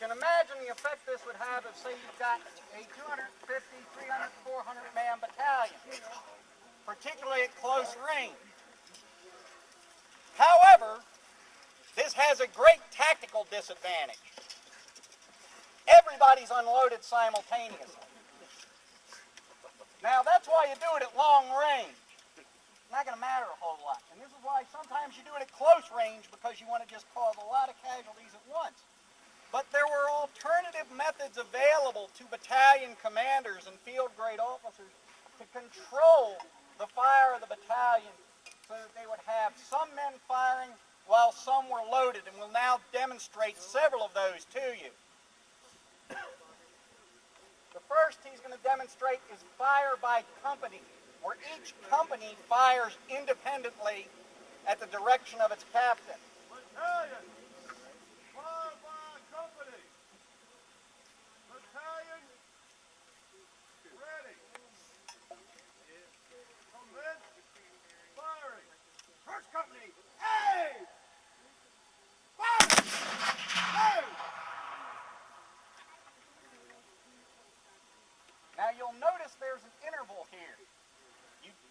can imagine the effect this would have if, say, you've got a 250, 300, 400-man battalion, particularly at close range. However, this has a great tactical disadvantage. Everybody's unloaded simultaneously. Now, that's why you do it at long range. It's not going to matter a whole lot. And this is why sometimes you do it at close range, because you want to just cause a lot of casualties at once. But there were alternative methods available to battalion commanders and field-grade officers to control the fire of the battalion so that they would have some men firing while some were loaded. And we'll now demonstrate several of those to you. The first he's going to demonstrate is fire by company, where each company fires independently at the direction of its captain. Battalion, fire by company. Battalion, ready. Commence firing. First company, hey! Fire! Hey! Now you'll notice there's an interval here.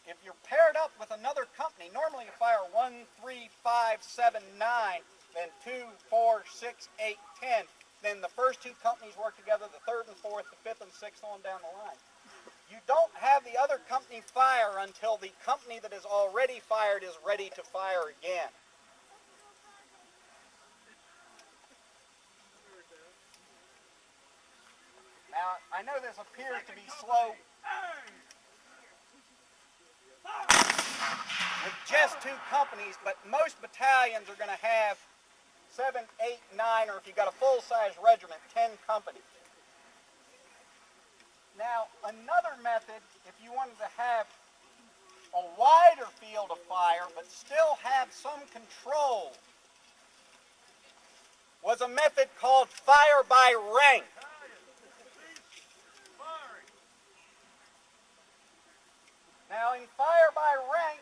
If you're paired up with another company, normally you fire 1, 3, 5, 7, 9, then 2, 4, 6, 8, 10. Then the first two companies work together, the third and fourth, the fifth and sixth, on down the line. You don't have the other company fire until the company that is already fired is ready to fire again. Now, I know this appears to be slow with just two companies, but most battalions are going to have 7, 8, 9, or if you've got a full-size regiment, 10 companies. Now, another method, if you wanted to have a wider field of fire but still have some control, was a method called fire by rank. Now, in fire by rank,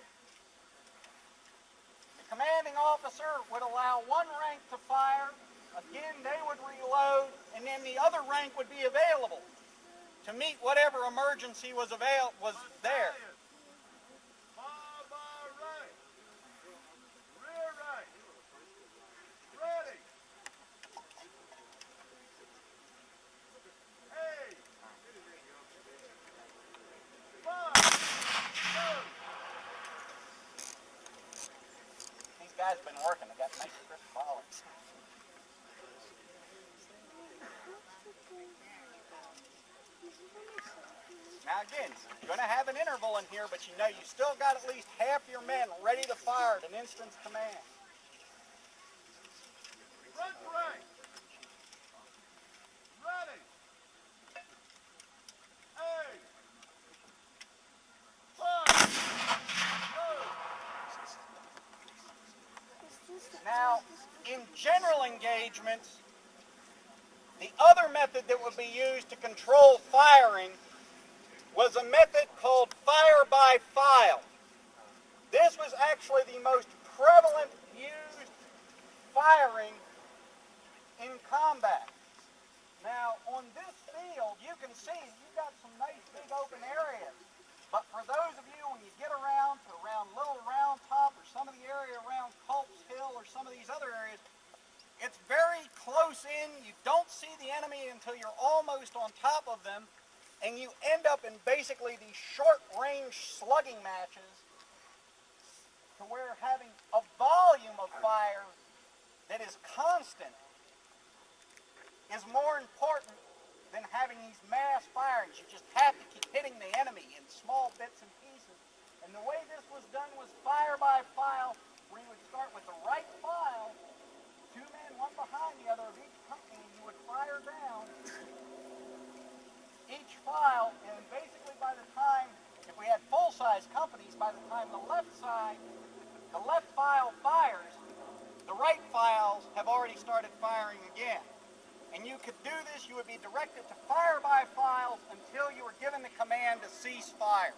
the commanding officer would allow one rank to fire, again they would reload, and then the other rank would be available to meet whatever emergency was there. Fire by rank. Rear rank. Ready. Hey. Fire. These guys have been working. They got nice crisp volleys. Now again, you're going to have an interval in here, but you know you still got at least half your men ready to fire at an instant's command. Front rank. Ready. Hey. Fire. Now, in general engagements, the other method that would be used to control firing was a method called fire by file. This was actually the most prevalent used firing in combat. Now, on this field, you can see you've got some nice big open areas. But for those of you, when you get around to Little Round Top or some of the area around Culp's Hill or some of these other areas, it's very close in. You don't see the enemy until you're almost on top of them, and you end up in basically these short-range slugging matches to where having a volume of fire that is constant is more important than having these mass firings. You just have to keep hitting the enemy in small bits and pieces. And the way this was done was fire by file, where you would start with the right file, two men, one behind the other of each company, and you would fire down each file, and basically by the time, if we had full-size companies, by the time the left file fires, the right files have already started firing again. And you could do this, you would be directed to fire by files until you were given the command to cease fire.